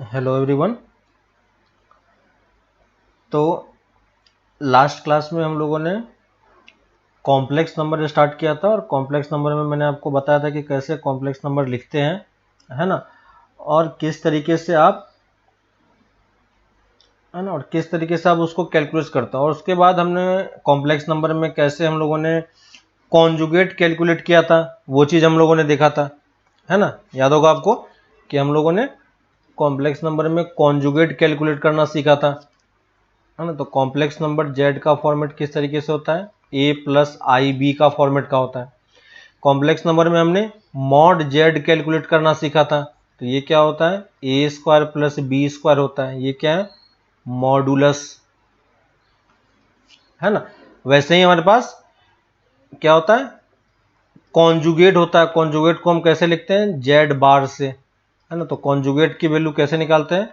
Hello everyone. तो last class में हम लोगों ने कॉम्प्लेक्स नंबर स्टार्ट किया था और कॉम्प्लेक्स नंबर में मैंने आपको बताया था कि कैसे कॉम्प्लेक्स नंबर लिखते हैं, है ना, और किस तरीके से आप, है ना, और किस तरीके से आप उसको कैलकुलेट करते हो। और उसके बाद हमने कॉम्प्लेक्स नंबर में कैसे हम लोगों ने कॉन्जुगेट कैलकुलेट किया था, वो चीज़ हम लोगों ने देखा था, है ना। याद होगा आपको कि हम लोगों ने कॉम्प्लेक्स नंबर में कॉन्जुगेट कैलकुलेट करना सीखा था, है ना। तो कॉम्प्लेक्स नंबर जेड का फॉर्मेट किस तरीके से होता है, ए प्लस आई बी का फॉर्मेट का होता है। कॉम्प्लेक्स नंबर में हमने मॉड जेड कैलकुलेट करना सीखा था। तो ये क्या होता है, ए स्क्वायर प्लस बी स्क्वायर होता है। ये क्या है, मॉडुलस, है ना। वैसे ही हमारे पास क्या होता है, कॉन्जुगेट होता है। कॉन्जुगेट को हम कैसे लिखते हैं, जेड बार से, है ना। तो कॉन्जुगेट की वैल्यू कैसे निकालते हैं,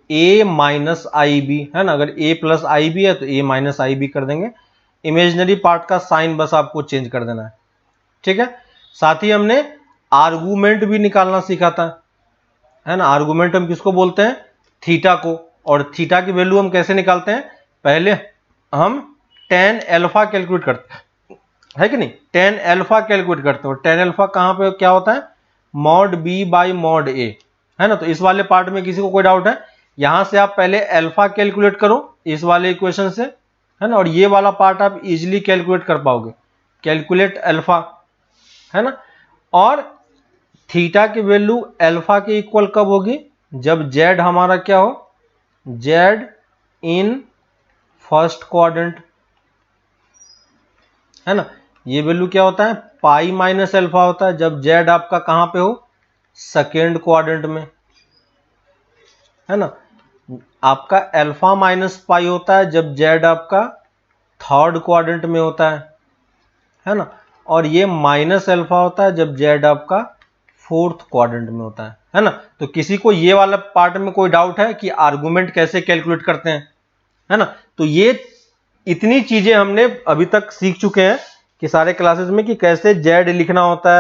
ए माइनस आई बी, है ना। अगर ए प्लस आई बी है तो ए माइनस आई बी कर देंगे। इमेजिनरी पार्ट का साइन बस आपको चेंज कर देना है, ठीक है। साथ ही हमने आर्गुमेंट भी निकालना सीखा था, है ना। आर्गुमेंट हम किसको बोलते हैं, थीटा को। और थीटा की वैल्यू हम कैसे निकालते हैं, पहले हम टेन एल्फा कैलकुलेट करते हैं, है कि नहीं। टेन एल्फा कैलकुलेट करते हो। टेन एल्फा कहां पे क्या होता है, मॉड बी बाई मॉड ए, है ना। तो इस वाले पार्ट में किसी को कोई डाउट है, यहां से आप पहले अल्फा कैलकुलेट करो इस वाले इक्वेशन से, है ना। और ये वाला पार्ट आप इजीली कैलकुलेट कर पाओगे, कैलकुलेट अल्फा, है ना। और थीटा की वैल्यू अल्फा के इक्वल कब होगी, जब जेड हमारा क्या हो, जेड इन फर्स्ट क्वाड्रेंट, है ना। ये वैल्यू क्या होता है, पाई माइनस अल्फा होता है, जब जेड आपका कहां पे हो, सेकेंड क्वाड्रेंट में, है ना। आपका अल्फा माइनस पाई होता है जब जेड आपका थर्ड क्वाड्रेंट में होता है ना। और ये माइनस अल्फा होता है जब जेड आपका फोर्थ क्वाड्रेंट में होता है ना। तो किसी को ये वाला पार्ट में कोई डाउट है कि आर्गुमेंट कैसे कैलकुलेट करते हैं, है ना। तो ये इतनी चीजें हमने अभी तक सीख चुके हैं कि सारे क्लासेस में, कि कैसे जेड लिखना होता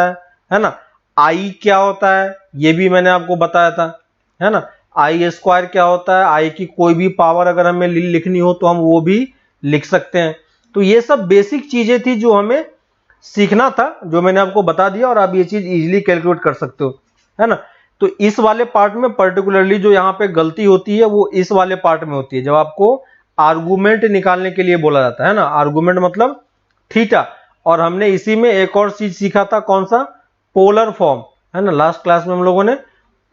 है ना। आई क्या होता है ये भी मैंने आपको बताया था, है ना। आई स्क्वायर क्या होता है, आई की कोई भी पावर अगर हमें लिखनी हो तो हम वो भी लिख सकते हैं। तो ये सब बेसिक चीजें थी जो हमें सीखना था, जो मैंने आपको बता दिया, और आप ये चीज इजीली कैलकुलेट कर सकते हो, है ना। तो इस वाले पार्ट में पर्टिकुलरली जो यहाँ पे गलती होती है वो इस वाले पार्ट में होती है, जब आपको आर्गुमेंट निकालने के लिए बोला जाता है ना। आर्गुमेंट मतलब थीटा। और हमने इसी में एक और चीज सीखा था, कौन सा, पोलर फॉर्म, है ना। लास्ट क्लास में हम लोगों ने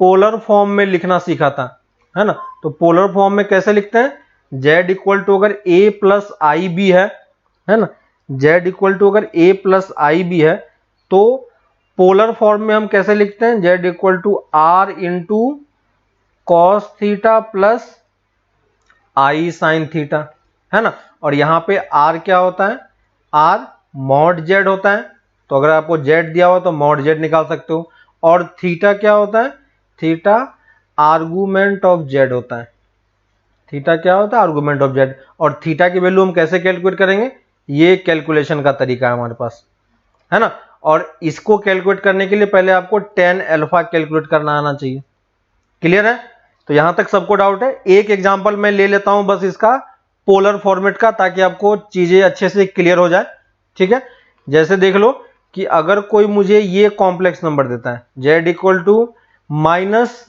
पोलर फॉर्म में लिखना सीखा था, है ना। तो पोलर फॉर्म में कैसे लिखते हैं, जेड इक्वल टू अगर ए प्लस आई बी है ना, जेड इक्वल टू अगर ए प्लस आई बी है तो पोलर फॉर्म में हम कैसे लिखते हैं, Z equal to R into cos theta plus i sine theta, है ना। और यहां पे आर क्या होता है, आर मॉड जेड होता है। तो अगर आपको जेड दिया हुआ तो मॉड जेड निकाल सकते हो। और थीटा क्या होता है, थीटा आर्गुमेंट ऑफ जेड होता है। थीटा क्या होता है, आर्गुमेंट ऑफ जेड। और थीटा की वैल्यू हम कैसे कैलकुलेट करेंगे, ये कैलकुलेशन का तरीका है हमारे पास, है ना। और इसको कैलकुलेट करने के लिए पहले आपको टेन अल्फा कैलकुलेट करना आना चाहिए। क्लियर है। तो यहां तक सबको डाउट है। एक एग्जांपल मैं ले लेता हूं बस इसका, पोलर फॉर्मेट का, ताकि आपको चीजें अच्छे से क्लियर हो जाए, ठीक है। जैसे देख लो कि अगर कोई मुझे ये कॉम्प्लेक्स नंबर देता है, z equal to minus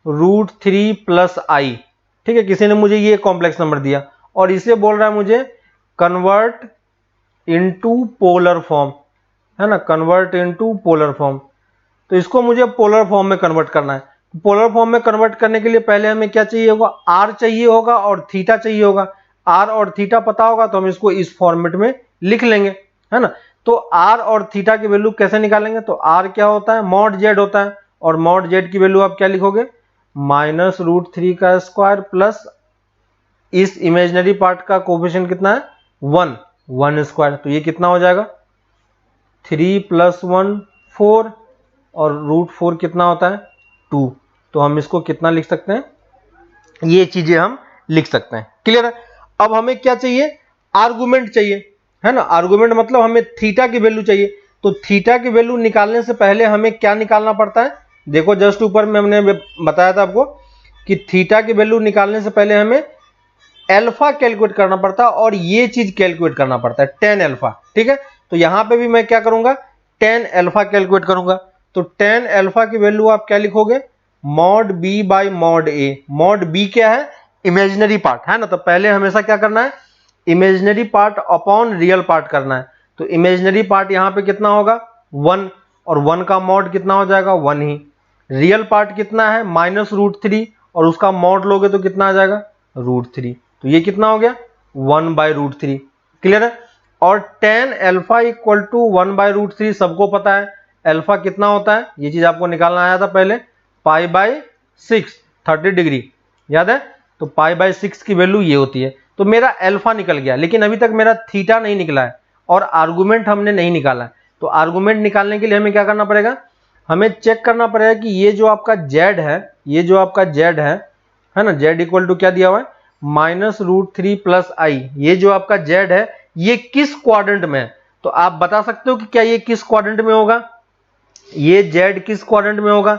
root three plus i, ठीक है, किसी ने मुझे ये कॉम्प्लेक्स नंबर दिया और इसे बोल रहा है मुझे कन्वर्ट इनटू पोलर फॉर्म, है ना, कन्वर्ट इनटू पोलर फॉर्म। तो इसको मुझे पोलर फॉर्म में कन्वर्ट करना है। पोलर फॉर्म में कन्वर्ट करने के लिए पहले हमें क्या चाहिए होगा, आर चाहिए होगा और थीटा चाहिए होगा। आर और थीटा पता होगा तो हम इसको इस फॉर्मेट में लिख लेंगे, है ना। तो आर और थीटा की वैल्यू कैसे निकालेंगे, तो आर क्या होता है, मॉड जेड होता है। और मॉड जेड की वैल्यू आप क्या लिखोगे, माइनस रूट थ्री का स्क्वायर प्लस इस इमेजिनरी पार्ट का कोफिशिएंट कितना है, वन, वन स्क्वायर। तो ये कितना हो जाएगा, थ्री प्लस वन फोर, और रूट फोर कितना होता है, टू। तो हम इसको कितना लिख सकते हैं, ये चीजें हम लिख सकते हैं। क्लियर है। अब हमें क्या चाहिए, आर्गुमेंट चाहिए, है ना। आर्गुमेंट मतलब हमें थीटा की वैल्यू चाहिए। तो थीटा की वैल्यू निकालने से पहले हमें क्या निकालना पड़ता है, देखो जस्ट ऊपर में हमने बताया था आपको कि थीटा की वैल्यू निकालने से पहले हमें अल्फा कैलकुलेट करना पड़ता है और ये चीज कैलकुलेट करना पड़ता है tan अल्फा। ठीक है, तो यहां पे भी मैं क्या करूंगा, tan अल्फा कैलकुलेट करूंगा। तो tan अल्फा की वैल्यू आप क्या लिखोगे, mod b by mod a। Mod b क्या है, इमेजिनरी पार्ट है ना, तो पहले हमेशा क्या करना है, imaginary part upon real part करना है। तो इमेजिनरी पार्ट यहां पे कितना होगा 1, और 1 का मॉड कितना हो जाएगा 1 ही। रियल पार्ट कितना है -√3, और उसका मॉड लोगे तो कितना आ जाएगा √3। तो ये कितना हो गया 1/√3। क्लियर है। और tan अल्फा इक्वल टू 1/√3 सबको पता है। अल्फा कितना होता है, ये चीज आपको निकालना आया था पहले, π/6 30 डिग्री, याद है। तो π/6 की वैल्यू ये होती है। तो मेरा अल्फा निकल गया, लेकिन अभी तक मेरा थीटा नहीं निकला है और आर्गुमेंट हमने नहीं निकाला है। तो आर्गुमेंट निकालने के लिए हमें क्या करना पड़ेगा, हमें चेक करना पड़ेगा कि ये जो आपका z है, ये जो आपका z है ना, z इक्वल टू क्या दिया हुआ है -√3 + i। ये जो आपका z है ये किस क्वाड्रेंट में है, तो आप बता सकते हो कि क्या ये किस क्वाड्रेंट में होगा, ये z किस क्वाड्रेंट में होगा,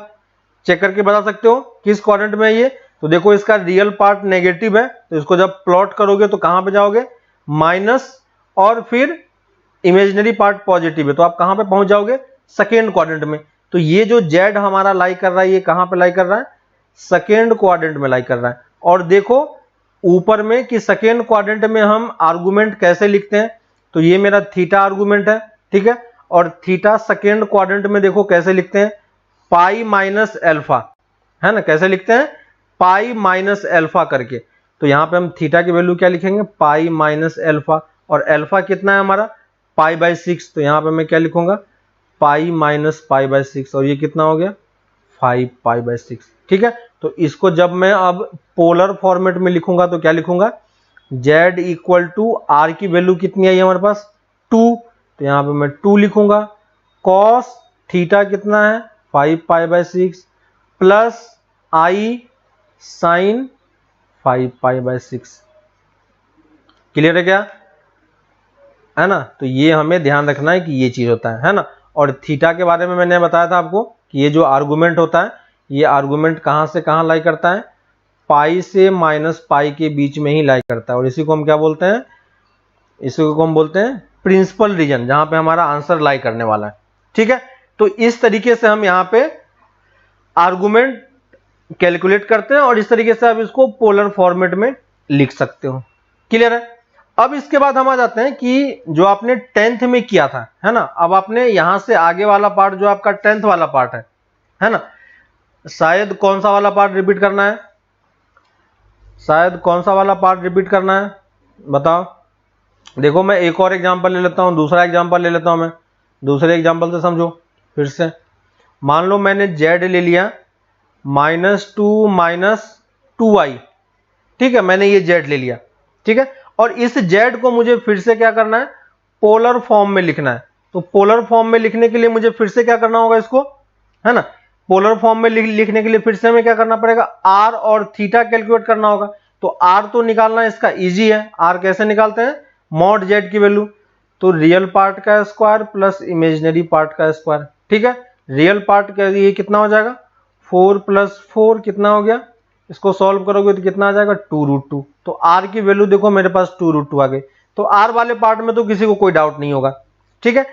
चेक करके बता सकते हो किस क्वाड्रेंट में है ये। तो देखो इसका रियल पार्ट नेगेटिव है, तो इसको जब प्लॉट करोगे तो कहां पे जाओगे माइनस, और फिर इमेजिनरी पार्ट पॉजिटिव है तो आप कहां पे पहुंच जाओगे सेकेंड क्वाड्रेंट में। तो ये जो z हमारा लाई कर रहा है ये कहां पे लाई कर रहा है, सेकेंड क्वाड्रेंट में लाई कर रहा है। और देखो ऊपर में कि सेकेंड क्वाड्रेंट में हम आर्गुमेंट कैसे लिखते हैं, तो ये मेरा थीटा आर्गुमेंट है, ठीक है। और थीटा सेकेंड क्वाड्रेंट में देखो कैसे लिखते हैं, π-α, है ना, कैसे लिखते हैं π-α करके। तो यहां पे हम थीटा की वैल्यू क्या लिखेंगे π-α, और अल्फा कितना है हमारा π/6, तो यहां पे मैं क्या लिखूंगा π-π/6, और ये कितना हो गया 5π/6। ठीक है, तो इसको जब मैं अब पोलर फॉर्मेट में लिखूंगा तो क्या लिखूंगा, z इक्वल टू r की वैल्यू कितनी आई हमारे पास 2, तो यहां पे मैं 2 लिखूंगा। cos थीटा कितना है 5π/6 प्लस i sin 5π/6। क्लियर है क्या, है ना। तो ये हमें ध्यान रखना है कि ये चीज होता है ना। और थीटा के बारे में मैंने बताया था आपको कि ये जो आर्गुमेंट होता है, ये आर्गुमेंट कहां से कहां लाई करता है, पाई से -π के बीच में ही लाई करता है। और इसी को हम क्या बोलते हैं, इसी को हम बोलते हैं प्रिंसिपल रीजन, जहां पे हमारा आंसर लाई करने वाला है। ठीक है, तो इस तरीके से हम यहाँ पे आर्गुमेंट कैलकुलेट करते हैं और इस तरीके से आप इसको पोलर फॉर्मेट में लिख सकते हो। क्लियर है। अब इसके बाद हम आ जाते हैं कि जो आपने 10th में किया था, है ना, अब आपने यहां से आगे वाला पार्ट जो आपका 10th वाला पार्ट है ना, शायद कौन सा वाला पार्ट रिपीट करना है, शायद कौन सा वाला पार्ट रिपीट करना है बताओ। देखो मैं एक और एग्जांपल ले लेता हूं, दूसरा एग्जांपल ले लेता हूं मैं, दूसरे एग्जांपल से समझो फिर से। मान लो मैंने z ले लिया -2 - 2i, ठीक है, मैंने ये z ले लिया, ठीक है। और इस z को मुझे फिर से क्या करना है, पोलर फॉर्म में लिखना है। तो पोलर फॉर्म में लिखने के लिए मुझे फिर से क्या करना होगा इसको, है ना, पोलर फॉर्म में लिखने के लिए फिर से हमें क्या करना पड़ेगा, r और थीटा कैलकुलेट करना होगा। तो r तो निकालना इसका इजी है, r कैसे निकालते हैं, मॉड z की वैल्यू, तो रियल पार्ट का स्क्वायर प्लस इमेजिनरी पार्ट का स्क्वायर। ठीक है, रियल पार्ट का ये कितना हो जाएगा 4 + 4 कितना हो गया, इसको सॉल्व करोगे तो कितना आ जाएगा 2√2। तो r की वैल्यू देखो मेरे पास 2√2 आ गई। तो r वाले पार्ट में तो किसी को कोई डाउट नहीं होगा। ठीक है,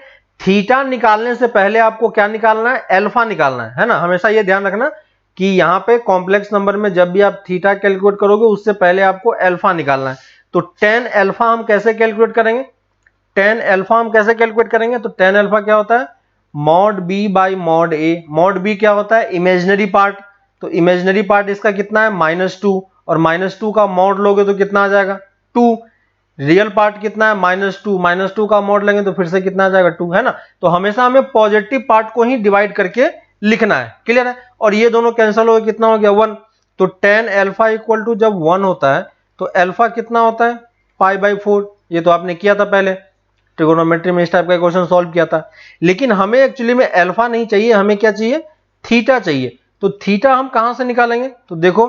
थीटा निकालने से पहले आपको क्या निकालना है, अल्फा निकालना है ना। हमेशा ये ध्यान रखना कि यहाँ पे कॉम्प्लेक्स नंबर में जब भी आप थीटा कैलकुलेट करोगे उससे पहले आपको अल्फा निकालना है। तो tan अल्फा हम कैसे कैलकुलेट करेंगे, tan अल्फा हम कैसे कैलकुलेट करेंगे, तो tan अल्फा क्या होता है mod b by mod a। Mod b क्या होता है इमेजिनरी पार्ट, तो इमेजिनरी पार्ट इसका कितना है -2, और -2 का मॉड लोगे तो कितना आ जाएगा 2। रियल पार्ट कितना है -2 का मॉड लेंगे तो फिर से कितना आ जाएगा 2, है ना। तो हमेशा हमें पॉजिटिव पार्ट को ही डिवाइड करके लिखना है। क्लियर है, और ये दोनों कैंसिल हो गए, कितना हो गया 1। तो tan अल्फा इक्वल टू जब 1 होता है तो अल्फा कितना होता है π/4। ये तो आपने किया था पहले ट्रिगोनोमेट्री में, इस टाइप का क्वेश्चन सॉल्व किया था। लेकिन हमें एक्चुअली में अल्फा नहीं चाहिए, हमें क्या चाहिए थीटा चाहिए। तो थीटा हम कहां से निकालेंगे, तो देखो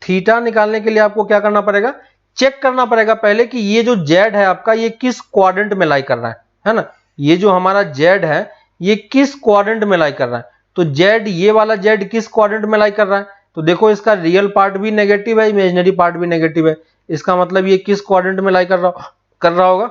थीटा निकालने के लिए आपको क्या करना पड़ेगा, चेक करना पड़ेगा पहले कि ये जो z है आपका ये किस क्वाड्रेंट में लाई कर रहा है ना। ये जो हमारा z है ये किस क्वाड्रेंट में लाई कर रहा है, तो z ये वाला z किस क्वाड्रेंट में लाई कर रहा है, तो देखो इसका रियल पार्ट भी नेगेटिव है, इमेजिनरी पार्ट भी नेगेटिव है। इसका मतलब ये किस क्वाड्रेंट में लाई कर रहा होगा?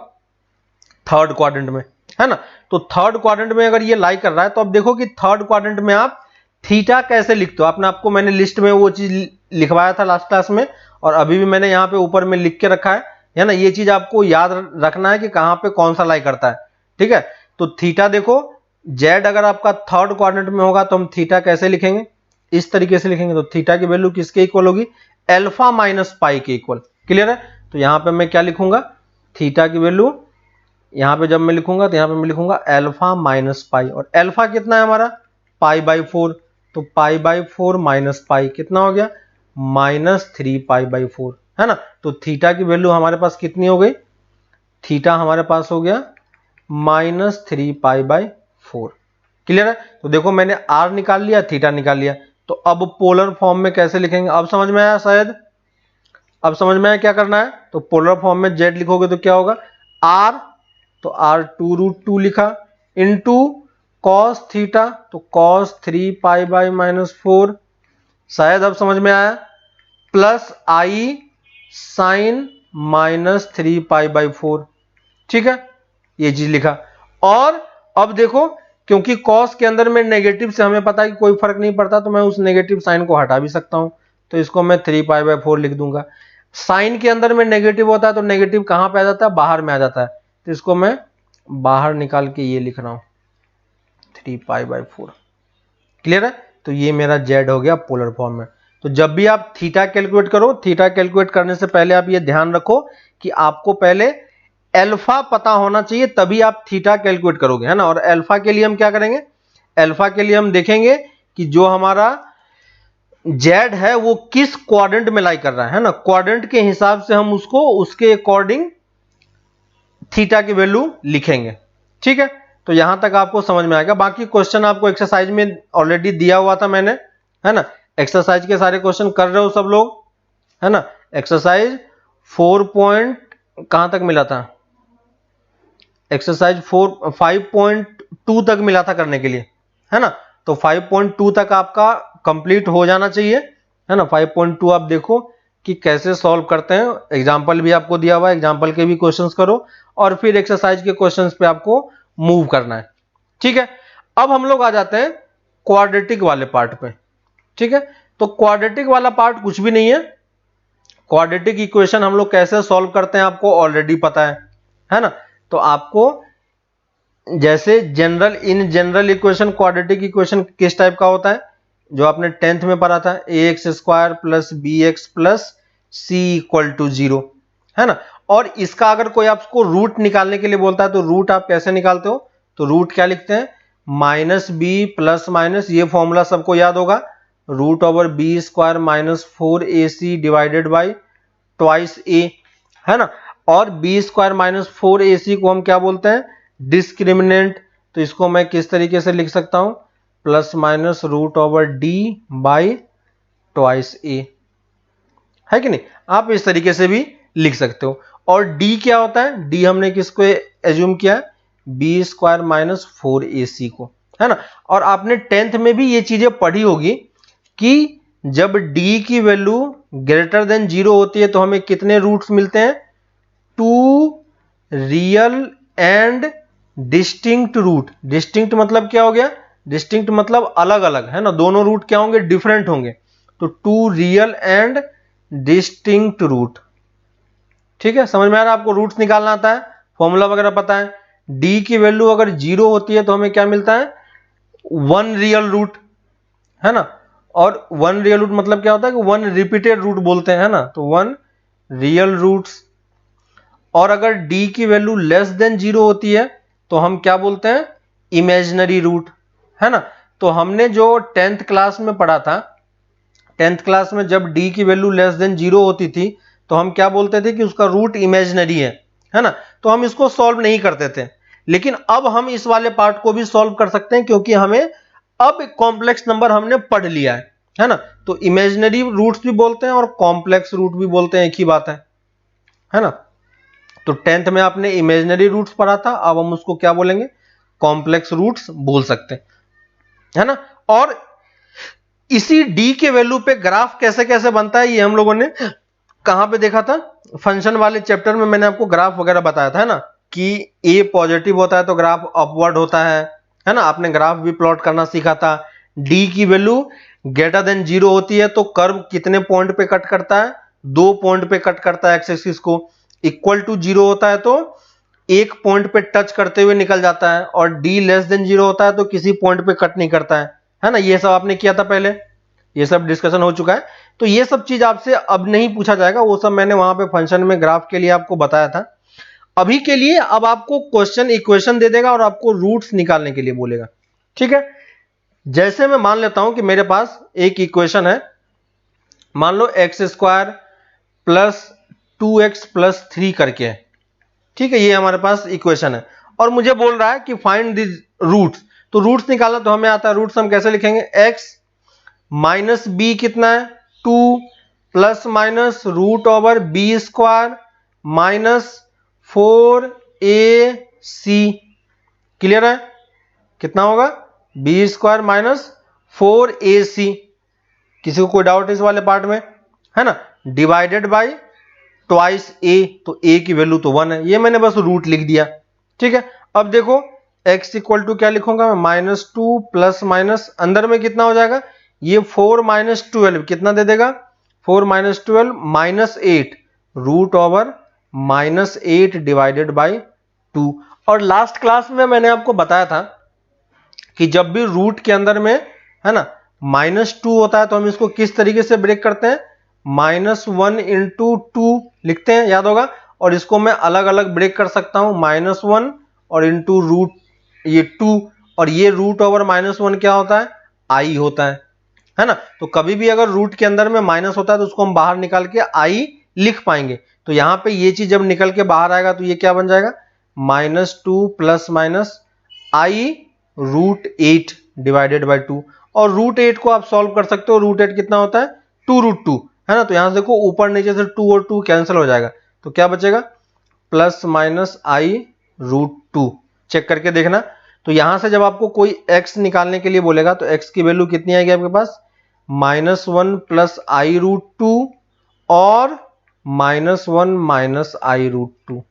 थर्ड क्वाड्रेंट में, है ना। तो थर्ड क्वाड्रेंट में अगर ये लाई कर रहा है तो अब देखो कि थर्ड क्वाड्रेंट में आप थीटा कैसे लिखते हो। आपको मैंने लिस्ट में वो चीज लिखवाया था लास्ट क्लास में, और अभी भी मैंने यहाँ पे ऊपर में लिख के रखा है ना। ये चीज आपको याद रखना है कि कहां पे कौन सा लाई करता है, ठीक है। तो थीटा देखो, जेड अगर आपका थर्ड क्वाड्रेंट में होगा तो हम थीटा कैसे लिखेंगे? इस तरीके से लिखेंगे। तो थीटा की वैल्यू किसके इक्वल होगी? अल्फा माइनस पाई के इक्वल। क्लियर है? तो यहां पे मैं क्या लिखूंगा? थीटा की वैल्यू यहां पे जब मैं लिखूंगा तो यहां पे मैं लिखूंगा अल्फा माइनस पाई, और अल्फा कितना है हमारा? पाई बाई 4। तो पाई बाई 4 माइनस पाई कितना हो गया? -3 पाई बाई 4, है ना। तो थीटा की वैल्यू हमारे पास कितनी हो गई? थीटा हमारे पास हो गया -3 पाई बाई 4। क्लियर है? तो देखो मैंने आर निकाल लिया, थीटा निकाल लिया। तो अब पोलर फॉर्म में कैसे लिखेंगे? अब समझ में आया शायद? अब समझ में आया क्या करना है? तो पोलर फॉर्म में जेड लिखोगे तो क्या होगा? आर, तो आर 2√2 लिखा, इनटू कॉस थीटा, तो कॉस 3 पाई बाई -4, शायद अब समझ में आया, plus i sine -3 pi by 4। ठीक है, ये चीज लिखा। और अब देखो, क्योंकि कॉस के अंदर में नेगेटिव से हमें पता है कि कोई फर्क नहीं पड़ता, तो मैं उस नेगेटिव साइन को हटा भी सकता हूं। तो इसको मैं 3 पाई बाई 4 लिख दूंगा। साइन के अंदर में नेगेटिव होता है तो नेगेटिव कहां पे आ जाता है? बाहर में आ जाता है। तो इसको मैं बाहर निकाल के ये लिख रहा हूं, 3 पाई बाई 4। क्लियर है? तो ये मेरा जेड हो गया पोलर फॉर्म में। तो जब भी आप थीटा कैलकुलेट करो, थीटा कैलकुलेट करने से पहले आप ये ध्यान रखो कि आपको पहले अल्फा पता होना चाहिए, तभी आप थीटा कैलकुलेट करोगे, है ना। और अल्फा के लिए हम क्या करेंगे? अल्फा के लिए हम देखेंगे कि जो हमारा जेड है वो किस क्वाड्रेंट में लाई कर रहा है ना। क्वाड्रेंट के हिसाब से हम उसको उसके अकॉर्डिंग थीटा की वैल्यू लिखेंगे। ठीक है, तो यहां तक आपको समझ में आएगा। बाकी क्वेश्चन आपको एक्सरसाइज में ऑलरेडी दिया हुआ था मैंने, है ना। एक्सरसाइज के सारे क्वेश्चन कर रहे हो सब लोग, है ना। एक्सरसाइज 4 पॉइंट कहां तक मिला था? एक्सरसाइज 5.2 तक मिला था करने के लिए, है ना। तो 5.2 तक आपका कंप्लीट हो जाना चाहिए, है ना। 5.2 आप देखो कि कैसे सॉल्व करते हैं। एग्जाम्पल भी आपको दिया हुआ है, एग्जाम्पल के भी क्वेश्चंस करो, और फिर एक्सरसाइज के क्वेश्चंस पे आपको मूव करना है। ठीक है, अब हम लोग आ जाते हैं क्वाड्रेटिक वाले पार्ट पे। ठीक है, तो क्वाड्रेटिक वाला पार्ट कुछ भी नहीं है। क्वाड्रेटिक इक्वेशन हम लोग कैसे सॉल्व करते हैं आपको ऑलरेडी पता है ना। तो आपको जैसे in general equation, quadratic equation किस टाइप का होता है? जो आपने 10th में पढ़ा था, ax² plus bx plus c equal to 0, है ना। और इसका अगर कोई आपको रूट निकालने के लिए बोलता है तो रूट आप कैसे निकालते हो? तो रूट क्या लिखते हैं? -b प्लस माइनस, ये फॉर्मूला सबको याद होगा, √b² -4ac divided by twice a, है ना। और b² -4ac को हम क्या बोलते हैं? डिस्क्रिमिनेंट। तो इसको मैं किस तरीके से लिख सकता हूं? +-√d बाई ट्वाइस a, है कि नहीं। आप इस तरीके से भी लिख सकते हो। और d क्या होता है? d हमने किसको एज्यूम किया है? b² -4ac को, है ना। और आपने 10th में भी ये चीजें पढ़ी होगी कि जब d की वैल्यू ग्रेटर देन 0 होती है तो हमें कितने रूट्स मिलते हैं? 2 real and distinct root. Distinct मतलब क्या हो गया? डिस्टिंक्ट मतलब अलग अलग, है ना। दोनों रूट क्या होंगे? डिफरेंट होंगे। तो 2 रियल एंड डिस्टिंक्ट रूट। ठीक है, समझ में आ रहा है? आपको रूट्स निकालना आता है, फॉर्मूला वगैरह पता है। डी की वैल्यू अगर 0 होती है तो हमें क्या मिलता है? 1 रियल रूट, है ना। और 1 रियल रूट मतलब क्या होता है कि 1 रिपीटेड रूट बोलते हैं, है ना। तो 1 रियल रूट्स। और अगर d की वैल्यू लेस देन 0 होती है तो हम क्या बोलते हैं? इमेजिनरी रूट, है ना। तो हमने जो 10th क्लास में पढ़ा था, 10th क्लास में जब d की वैल्यू लेस देन 0 होती थी तो हम क्या बोलते थे? कि उसका रूट इमेजिनरी है ना। तो हम इसको सॉल्व नहीं करते थे। लेकिन अब हम इस वाले पार्ट को भी सॉल्व कर सकते हैं, क्योंकि हमें अब कॉम्प्लेक्स नंबर हमने पढ़ लिया है ना। तो इमेजिनरी रूट्स भी बोलते हैं और कॉम्प्लेक्स रूट भी बोलते हैं, एक ही बात है ना। तो 10th में आपने इमेजिनरी रूट्स पढ़ा था, अब हम उसको क्या बोलेंगे? कॉम्प्लेक्स रूट्स बोल सकते हैं, है ना। और इसी डी के वैल्यू पे ग्राफ कैसे कैसे बनता है ये हम लोगों ने कहां पे देखा था, फंक्शन वाले चैप्टर में मैंने आपको ग्राफ वगैरह बताया था, है ना, कि ए पॉजिटिव होता है तो ग्राफ अपवर्ड होता है ना, आपने ग्राफ भी प्लॉट करना सीखा था। डी की वैल्यू ग्रेटर देन 0 होती है तो कर्व कितने पॉइंट पे कट करता है, 2 पॉइंट पे कट करता है एक्स एक्सिस को। इक्वल टू 0 होता है तो एक पॉइंट पे टच करते हुए निकल जाता है, और डी लेस देन 0 होता है तो किसी पॉइंट पे कट नहीं करता है ना। ये सब आपने किया था पहले, ये सब डिस्कशन हो चुका है। तो ये सब चीज आपसे अब नहीं पूछा जाएगा, वो सब मैंने वहां पे फंक्शन में ग्राफ के लिए आपको बताया था। अभी के लिए अब आपको क्वेश्चन इक्वेशन दे देगा और आपको रूट्स निकालने के लिए बोलेगा, ठीक है। जैसे मैं मान लेता हूं कि मेरे पास एक इक्वेशन है, मान लो x square plus 2x plus 3 करके है, ठीक है, ये हमारे पास इक्वेशन है, और मुझे बोल रहा है कि फाइंड दिस रूट्स। तो रूट्स निकालना तो हमें आता है, रूट्स हम कैसे लिखेंगे, x माइनस बी कितना है 2 plus minus root over B square minus 4ac, clear है, कितना होगा बी स्क्वायर माइनस 4ac। किसी को कोई डाउट इस वाले पार्ट में, है ना, डिवाइडेड बाई ट्वाइस a, तो a की वैल्यू तो 1 है, ये मैंने बस रूट लिख दिया, ठीक है। अब देखो x इक्वल टू क्या लिखूंगा मैं, -2 प्लस माइनस अंदर में कितना हो जाएगा, ये 4 माइनस 12 कितना दे देगा, 4 minus 12 minus 8 root over -8 divided by 2। और लास्ट क्लास में मैंने आपको बताया था कि जब भी रूट के अंदर में, है ना, -2 होता है तो हम इसको किस तरीके से ब्रेक करते हैं, -1 इंटू 2 लिखते हैं, याद होगा। और इसको मैं अलग अलग ब्रेक कर सकता हूं, -1 और इंटू रूट ये 2, और ये रूट ओवर -1 क्या होता है, आई होता है ना। तो कभी भी अगर रूट के अंदर में माइनस होता है तो उसको हम बाहर निकाल के आई लिख पाएंगे। तो यहां पे ये चीज जब निकल के बाहर आएगा तो ये क्या बन जाएगा, -2 plus minus i root 8 divided by 2। और रूट 8 को आप सॉल्व कर सकते हो, रूट 8 कितना होता है 2√2, है ना। तो यहां से देखो ऊपर नीचे से 2 और 2 कैंसिल हो जाएगा, तो क्या बचेगा plus minus i root 2, check करके देखना। तो यहां से जब आपको कोई x निकालने के लिए बोलेगा तो x की वैल्यू कितनी आएगी आपके पास, -1 प्लस आई रूट 2 और -1 माइनस आई रूट 2,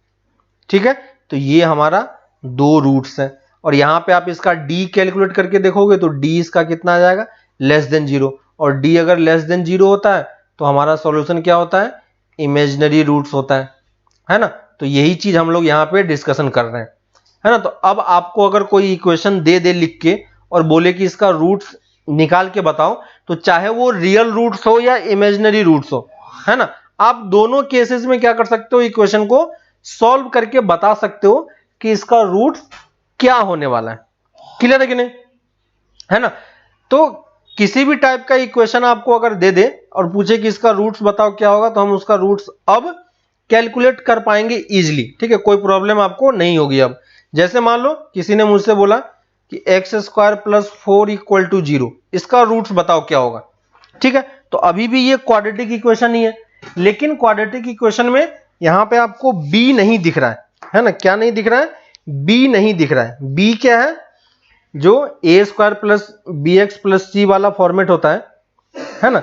ठीक है। तो ये हमारा दो रूट्स है, और यहां पे आप इसका d कैलकुलेट करके देखोगे तो d इसका कितना आ जाएगा, लेस देन 0, और d अगर लेस देन 0 होता है तो हमारा सॉल्यूशन क्या होता है, इमेजिनरी रूट्स होता है ना। तो यही चीज हम लोग यहाँ पे डिस्कशन कर रहे हैं, है ना। तो अब आपको अगर कोई इक्वेशन दे दे लिख के और बोले कि इसका रूट्स निकाल के बताओ, तो चाहे वो रियल रूट्स हो या इमेजिनरी रूट्स हो, है ना, आप दोनों केसेस में क्या कर सकते हो, इक्वेशन को सॉल्व करके बता सकते हो कि इसका रूट क्या होने वाला है, क्लियर है कि नहीं, है ना। तो किसी भी टाइप का इक्वेशन आपको अगर दे दे और पूछे कि इसका रूट्स बताओ क्या होगा, तो हम उसका रूट्स अब कैलकुलेट कर पाएंगे इजीली, ठीक है, कोई प्रॉब्लम आपको नहीं होगी। अब जैसे मान लो किसी ने मुझसे बोला कि X square plus 4 equal to 0, इसका रूट्स बताओ क्या होगा, ठीक है। तो अभी भी ये क्वाड्रेटिक इक्वेशन ही है, लेकिन क्वाड्रेटिक इक्वेशन में यहां पे आपको b नहीं दिख रहा है ना, क्या नहीं दिख रहा है, b नहीं दिख रहा है। b क्या है, जो a square plus b x plus c वाला फॉर्मेट होता है ना,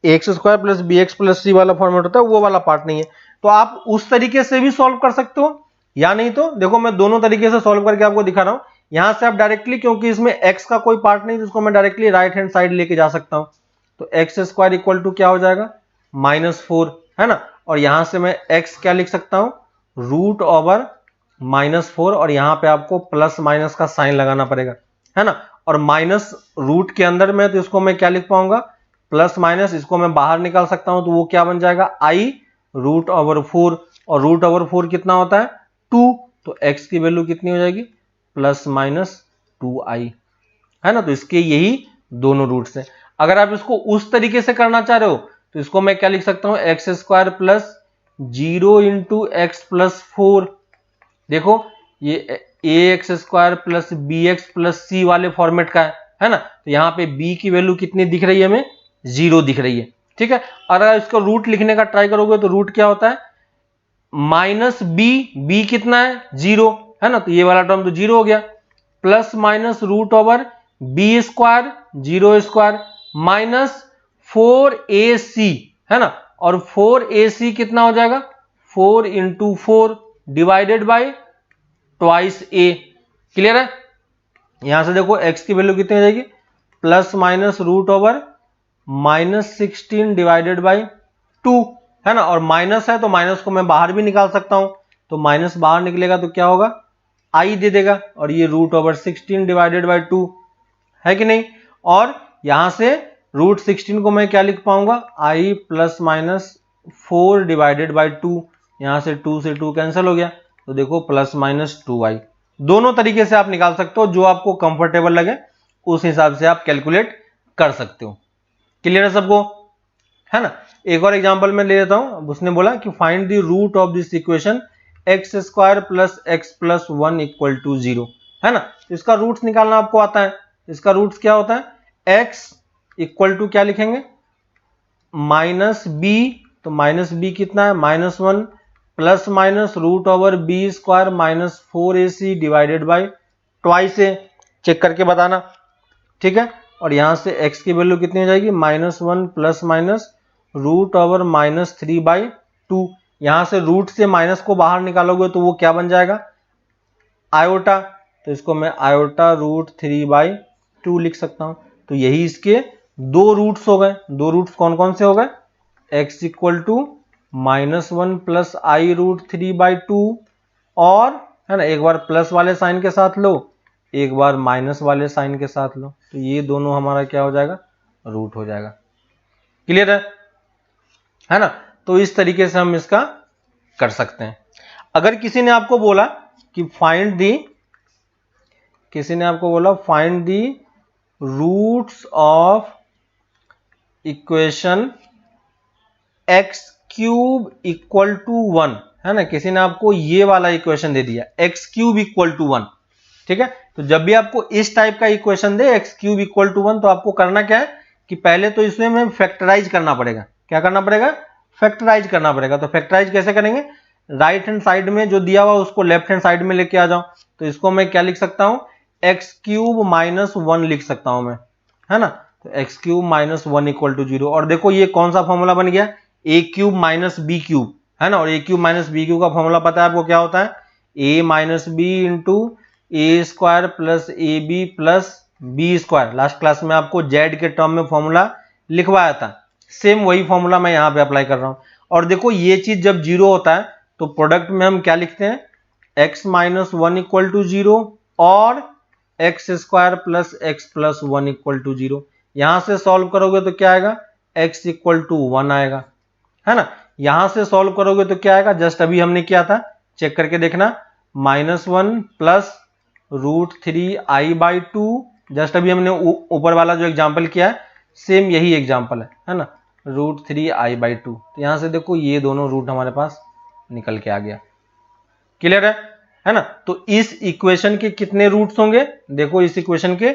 x square plus b x plus c वाला फॉर्मेट होता है, वो वाला पार्ट नहीं है। तो आप उस तरीके से भी सॉल्व कर सकते हो, या नहीं तो देखो मैं दोनों तरीके से सॉल्व करके आपको दिखा रहा हूं। यहां से आप डायरेक्टली, क्योंकि इसमें x का कोई पार्ट नहीं, जिसको मैं डायरेक्टली राइट हैंड साइड लेके जा सकता हूं। तो एक्स स्क्वायर इक्वल टू क्या हो जाएगा, -4, है ना। और यहां से मैं x क्या लिख सकता हूं, रूट ओवर -4, और यहां पे आपको प्लस माइनस का साइन लगाना पड़ेगा, है ना। और माइनस रूट के अंदर में, तो इसको मैं क्या लिख पाऊंगा, प्लस माइनस, इसको मैं बाहर निकाल सकता हूं, तो वो क्या बन जाएगा, आई रूट ओवर 4, और रूट ओवर 4 कितना होता है 2, तो x की वैल्यू कितनी हो जाएगी, प्लस माइनस 2i, है ना। तो इसके यही दोनों रूट्स हैं। अगर आप इसको उस तरीके से करना चाह रहे हो तो इसको मैं क्या लिख सकता हूं, x square plus 0 into x plus 4, देखो ये a x square plus b x plus c वाले फॉर्मेट का है ना। तो यहाँ पे b की वैल्यू कितनी दिख रही है हमें, 0 दिख रही है, ठीक है। और अगर इसको रूट लिखने का ट्राई करोगे तो रूट क्या होता है, माइनस बी कितना है 0, है ना, तो ये वाला टर्म तो 0 हो गया, plus minus root over B square 0 square, minus 4ac है ना, और 4ac कितना हो जाएगा 4 into 4 divided by twice a। Clear है? यहां से देखो x की वैल्यू कितनी हो जाएगी plus minus root over -16 divided by 2 है ना, और माइनस है तो माइनस को मैं बाहर भी निकाल सकता हूं, तो माइनस बाहर निकलेगा तो क्या होगा i दे देगा, और ये रूट ओवर 16 डिवाइडेड बाई 2 है कि नहीं। और यहां से रूट 16 को मैं क्या लिख पाऊंगा i plus minus 4 divided by 2, यहां से 2 से 2 कैंसिल हो गया, तो देखो प्लस माइनस 2i। दोनों तरीके से आप निकाल सकते हो, जो आपको कंफर्टेबल लगे उस हिसाब से आप कैलकुलेट कर सकते हो। क्लियर है सबको, है ना। एक और एग्जांपल मैं ले लेता हूं। उसने बोला कि find the root of this equation X square plus X plus 1 equal to 0 है ना। तो इसका रूट्स निकालना आपको आता है। इसका रूट्स क्या होता है x इक्वल टू क्या लिखेंगे माइनस बी, तो माइनस बी कितना है -1 plus minus root over B square minus 4ac divided by twice A. Check करके बताना, ठीक है। और यहां से x की वैल्यू कितनी हो जाएगी -1 प्लस माइनस रूट ओवर -3/2। यहां से रूट से माइनस को बाहर निकालोगे तो वो क्या बन जाएगा आयोटा, तो इसको मैं आयोटा रूट 3/2 लिख सकता हूं। तो यही इसके दो रूट्स हो गए। दो रूट्स कौन कौन से हो गए x equal to -1 plus i root 3/2, और है ना एक बार प्लस वाले साइन के साथ लो, एक बार माइनस वाले साइन के साथ लो, तो ये दोनों हमारा क्या हो जाएगा रूट हो जाएगा। क्लियर है ना। तो इस तरीके से हम इसका कर सकते हैं। अगर किसी ने आपको बोला कि find the roots of equation X cube equal to 1 है ना, किसी ने आपको ये वाला इक्वेशन दे दिया एक्स क्यूब इक्वल टू 1, ठीक है। तो जब भी आपको इस टाइप का इक्वेशन दे एक्स क्यूब इक्वल टू 1, तो आपको करना क्या है कि पहले तो इसमें में फैक्टराइज करना पड़ेगा। क्या करना पड़ेगा फैक्टराइज करना पड़ेगा। तो फैक्टराइज कैसे करेंगे, राइट हैंड साइड में जो दिया हुआ उसको लेफ्ट हैंड साइड में लेके आ जाओ। तो इसको मैं क्या लिख सकता हूं एक्स क्यूब माइनस 1 लिख सकता हूं मैं, है ना। तो x cube minus 1 equal to 0। और देखो ये कौन सा फॉर्मूला बन गया a cube minus b cube, है ना। और a cube minus b cube का फॉर्मूला पता है आपको क्या होता है a minus b into a square plus a b plus b square. Last class में आपको जेड के टर्म में फॉर्मूला लिखवाया था, सेम वही फॉर्मूला मैं यहाँ पे अप्लाई कर रहा हूँ। और देखो ये चीज जब 0 होता है तो प्रोडक्ट में हम क्या लिखते हैं x माइनस 1 इक्वल टू 0 और X square plus X plus 1 equal to 0। यहां से सॉल्व करोगे तो क्या आएगा x इक्वल टू 1 आएगा, है ना। यहां से सॉल्व करोगे तो क्या आएगा जस्ट अभी हमने किया था, चेक करके देखना -1 प्लस रूट 3i/2। जस्ट अभी हमने ऊपर वाला जो एग्जाम्पल किया है सेम यही एग्जाम्पल है ना, रूट 3i/2। तो यहां से देखो ये दोनों रूट हमारे पास निकल के आ गया। क्लियर है ना। तो इस इक्वेशन के कितने रूट्स होंगे, देखो इस इक्वेशन के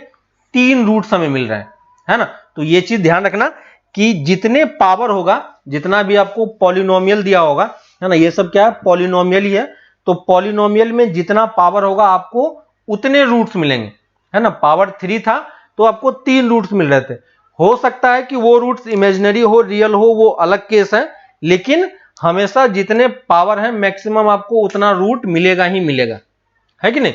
3 रूट्स हमें मिल रहे हैं, है ना। तो ये चीज ध्यान रखना कि जितने पावर होगा, जितना भी आपको पॉलिनोमियल दिया होगा, है ना, ये सब क्या है पॉलिनोमियल ही है। तो पॉलिनोमियल में जितना पावर होगा आपको उतने रूट्स मिलेंगे, है ना। पावर 3 था तो आपको 3 रूट्स मिल रहे थे। हो सकता है कि वो रूट्स इमेजिनरी हो रियल हो, वो अलग केस है, लेकिन हमेशा जितने पावर है मैक्सिमम आपको उतना रूट मिलेगा ही मिलेगा, है कि नहीं।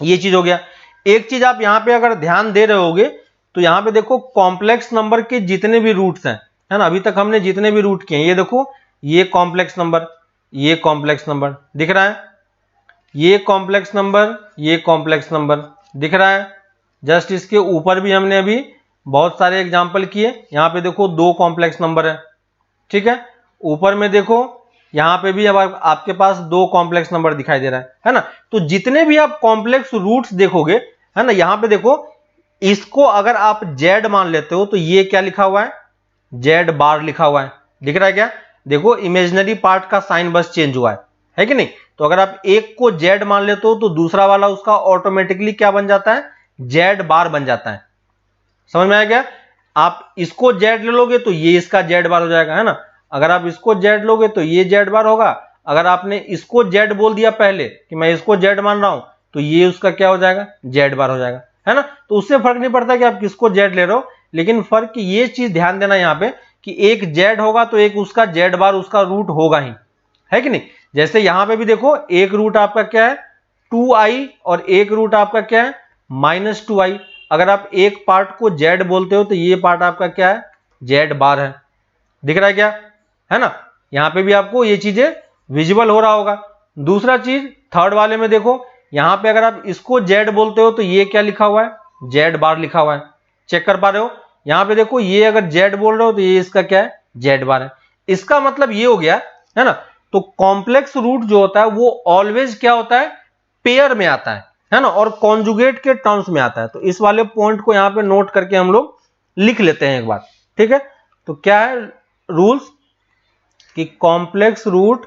ये चीज हो गया। एक चीज आप यहां पे अगर ध्यान दे रहे होगे तो यहां पे देखो कॉम्प्लेक्स नंबर के जितने भी रूट्स हैं, है ना, अभी तक हमने जितने भी रूट किए हैं, ये देखो ये कॉम्प्लेक्स नंबर, ये कॉम्प्लेक्स नंबर दिख रहा है, ये कॉम्प्लेक्स नंबर, ये कॉम्प्लेक्स नंबर दिख रहा है। जस्ट इसके ऊपर भी हमने अभी बहुत सारे एग्जाम्पल किए, यहां पे देखो 2 कॉम्प्लेक्स नंबर है, ठीक है। ऊपर में देखो यहां पे भी अब आपके पास 2 कॉम्प्लेक्स नंबर दिखाई दे रहा है ना। तो जितने भी आप कॉम्प्लेक्स रूट्स देखोगे, है ना, यहां पे देखो इसको अगर आप जेड मान लेते हो तो ये क्या लिखा हुआ है जेड बार लिखा हुआ है, दिख रहा है क्या। देखो इमेजिनरी पार्ट का साइन बस चेंज हुआ है कि नहीं। तो अगर आप एक को जेड मान लेते हो तो दूसरा वाला उसका ऑटोमेटिकली क्या बन जाता है जेड बार बन जाता है। समझ में आया क्या। आप इसको जेड ले लोगे तो ये इसका जेड बार हो जाएगा, है ना। अगर आप इसको जेड लोगे तो ये जेड बार होगा। अगर आपने इसको जेड बोल दिया पहले कि मैं इसको जेड मान रहा हूं तो ये उसका क्या हो जाएगा जेड बार हो जाएगा, है ना। तो उससे फर्क नहीं पड़ता कि आप किसको जेड ले रहे हो, लेकिन फर्क ये चीज ध्यान देना यहाँ पे कि एक z होगा तो एक उसका z बार उसका रूट होगा ही, है कि नहीं। जैसे यहां पे भी देखो एक रूट आपका क्या है 2i और एक रूट आपका क्या है -2i। अगर आप एक पार्ट को z बोलते हो तो ये पार्ट आपका क्या है z बार है, दिख रहा है क्या, है ना। यहां पे भी आपको ये चीजें विजिबल हो रहा होगा। दूसरा चीज थर्ड वाले में देखो, यहां पे अगर आप इसको z बोलते हो तो ये क्या लिखा हुआ है z बार लिखा हुआ है, चेक कर पा रहे हो। यहां पे देखो ये अगर z बोल रहे हो तो ये इसका क्या है z बार है। इसका मतलब ये हो गया, है ना। तो कॉम्प्लेक्स रूट जो होता है वो ऑलवेज क्या होता है पेयर में आता है ना, और कॉन्जुगेट के टर्म्स में आता है। तो इस वाले पॉइंट को यहां पे नोट करके हम लोग लिख लेते हैं एक बार, ठीक है। तो क्या है रूल्स कि कॉम्प्लेक्स रूट,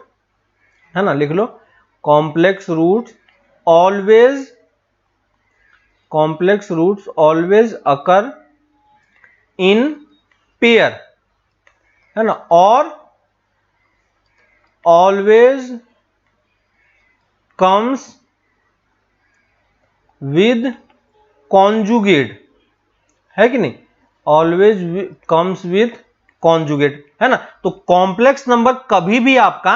है ना, लिख लो complex roots always occur in pair, है ना, और ऑलवेज कम्स विद कॉन्जुगेट, है कि नहीं, ऑलवेज कम्स विद कॉन्जुगेट, है ना। तो कॉम्प्लेक्स नंबर कभी भी आपका,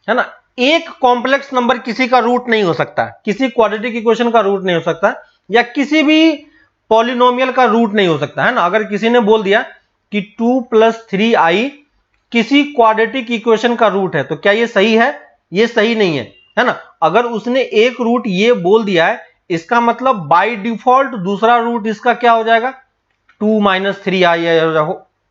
है ना, एक कॉम्प्लेक्स नंबर किसी का रूट नहीं हो सकता, किसी क्वाड्रेटिक इक्वेशन का रूट नहीं हो सकता, या किसी भी पॉलिनोमियल का रूट नहीं हो सकता, है ना। अगर किसी ने बोल दिया कि 2 + 3i किसी क्वाड्रेटिक इक्वेशन का रूट है तो क्या ये सही है, ये सही नहीं है ना। अगर उसने एक रूट ये बोल दिया है इसका मतलब बाय डिफॉल्ट दूसरा रूट इसका क्या हो जाएगा 2 - 3i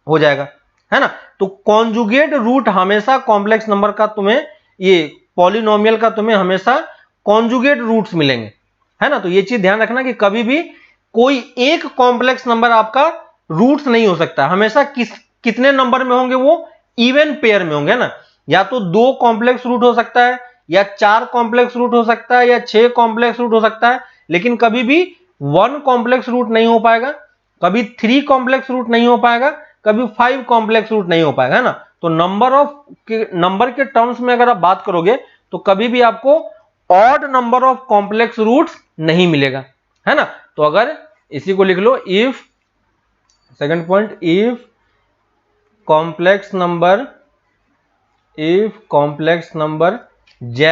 हो जाएगा, है ना। तो कॉन्जुगेट रूट हमेशा कॉम्प्लेक्स नंबर का तुम्हें, ये पॉलिनोमियल का तुम्हें हमेशा कॉन्जुगेट रूट्स मिलेंगे, है ना। तो ये चीज ध्यान रखना कि कभी भी कोई एक कॉम्प्लेक्स नंबर आपका रूट्स नहीं हो सकता, हमेशा कितने नंबर में होंगे वो इवन पेयर में होंगे ना। या तो 2 कॉम्प्लेक्स रूट हो सकता है, या 4 कॉम्प्लेक्स रूट हो सकता है, या 6 कॉम्प्लेक्स रूट हो सकता है, लेकिन कभी भी 1 कॉम्प्लेक्स रूट नहीं हो पाएगा, कभी 3 कॉम्प्लेक्स रूट नहीं हो पाएगा, कभी 5 कॉम्प्लेक्स रूट नहीं हो पाएगा, है ना। तो नंबर के टर्म्स में अगर आप बात करोगे तो कभी भी आपको odd number of complex roots नहीं मिलेगा, है ना। तो अगर इसी को लिख लो, if second point, if complex number z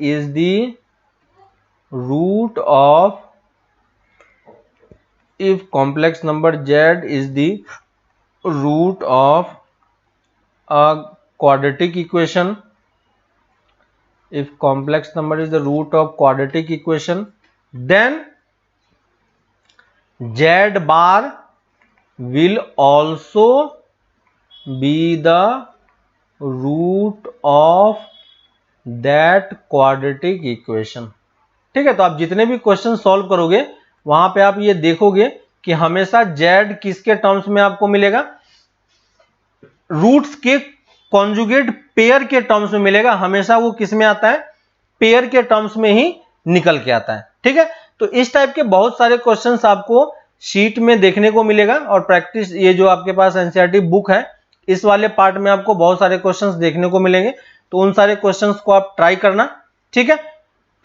is the root of, if complex number z is the root of a quadratic equation, if complex number is the root of quadratic equation, then z bar will also be the root of that quadratic equation, ठीक है। तो आप जितने भी question solve करोगे वहां पे आप ये देखोगे कि हमेशा z किसके टर्म्स में आपको मिलेगा, रूट्स के कॉन्जुगेट पेयर के टर्म्स में मिलेगा, हमेशा वो किस में आता है पेयर के टर्म्स में ही निकल के आता है, ठीक है। तो इस टाइप के बहुत सारे क्वेश्चंस आपको शीट में देखने को मिलेगा, और प्रैक्टिस ये जो आपके पास एनसीईआरटी बुक है इस वाले पार्ट में आपको बहुत सारे क्वेश्चंस देखने को मिलेंगे। तो उन सारे क्वेश्चंस को आप ट्राई करना, ठीक है।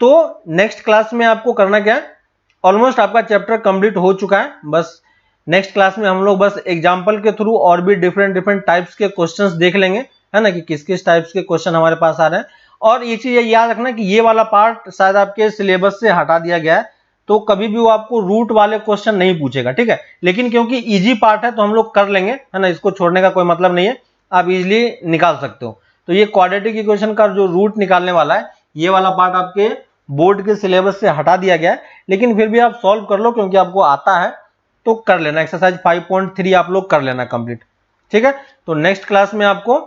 तो नेक्स्ट क्लास में आपको करना क्या है, ऑलमोस्ट आपका चैप्टर कंप्लीट हो चुका है, बस नेक्स्ट क्लास में हम लोग बस एग्जांपल के थ्रू और भी डिफरेंट टाइप्स के क्वेश्चंस देख लेंगे, है ना, कि किस किस टाइप्स के क्वेश्चन हमारे पास आ रहे हैं। और ये चीज याद रखना कि ये वाला पार्ट शायद आपके सिलेबस से हटा दिया गया है, तो कभी भी वो आपको रूट वाले क्वेश्चन नहीं पूछेगा, ठीक है। लेकिन क्योंकि इजी पार्ट है तो हम लोग कर लेंगे, है ना, इसको छोड़ने का कोई मतलब नहीं है, आप इजीली निकाल सकते हो। तो ये क्वाड्रेटिक इक्वेशन का जो रूट निकालने वाला है ये वाला पार्ट आपके बोर्ड के सिलेबस से हटा दिया गया है, लेकिन फिर भी आप सॉल्व कर लो क्योंकि आपको आता है तो कर लेना। एक्सरसाइज 5.3 आप लोग कर लेना कंप्लीट, ठीक है। तो नेक्स्ट क्लास में आपको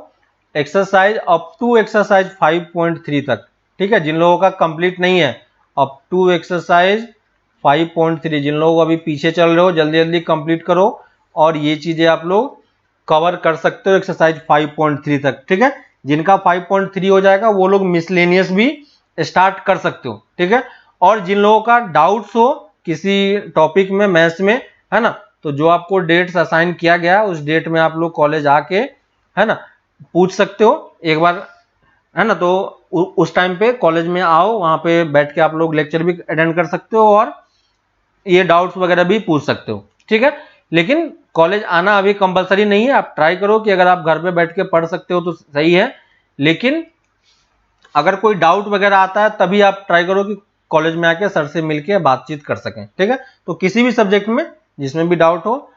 एक्सरसाइज अप टू एक्सरसाइज 5.3 तक, ठीक है, जिन लोगों का कंप्लीट नहीं है अप टू एक्सरसाइज 5.3, जिन लोग अभी पीछे चल रहे हो जल्दी जल्दी कंप्लीट करो, और ये चीजें आप लोग कवर कर सकते हो एक्सरसाइज 5.3 तक, ठीक है। जिनका 5.3 हो जाएगा वो लोग मिसलेनियस भी स्टार्ट कर सकते हो, ठीक है। और जिन लोगों का डाउट्स हो किसी टॉपिक में मैथ्स में, है ना, तो जो आपको डेट्स असाइन किया गया उस डेट में आप लोग कॉलेज आके, है ना, पूछ सकते हो एक बार, है ना। तो उस टाइम पे कॉलेज में आओ, वहां पे बैठ के आप लोग लेक्चर भी अटेंड कर सकते हो और ये डाउट्स वगैरह भी पूछ सकते हो, ठीक है। लेकिन कॉलेज आना अभी कंपलसरी नहीं है, आप ट्राई करो कि अगर आप घर पे बैठ के पढ़ सकते हो तो सही है, लेकिन अगर कोई डाउट वगैरह आता है तभी आप ट्राई करो कि कॉलेज में आके सर से मिलके बातचीत कर सकें, ठीक है। तो किसी भी सब्जेक्ट में जिसमें भी डाउट हो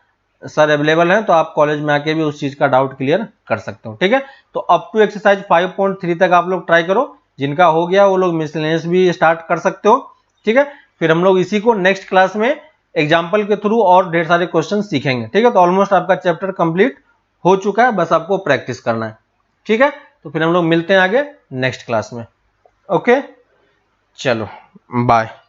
सर अवेलेबल हैं, तो आप कॉलेज में आके भी उस चीज का डाउट क्लियर कर सकते हो, ठीक है। तो अप टू एक्सरसाइज 5.3 तक आप लोग ट्राई करो, जिनका हो गया वो लोग मिसलेनियस भी स्टार्ट कर सकते हो, ठीक है। फिर हम लोग इसी को नेक्स्ट क्लास में एग्जाम्पल के थ्रू और ढेर सारे क्वेश्चन सीखेंगे, ठीक है। तो ऑलमोस्ट आपका चैप्टर कंप्लीट हो चुका है, बस आपको प्रैक्टिस करना है, ठीक है। तो फिर हम लोग मिलते हैं आगे नेक्स्ट क्लास में। ओके, चलो बाय।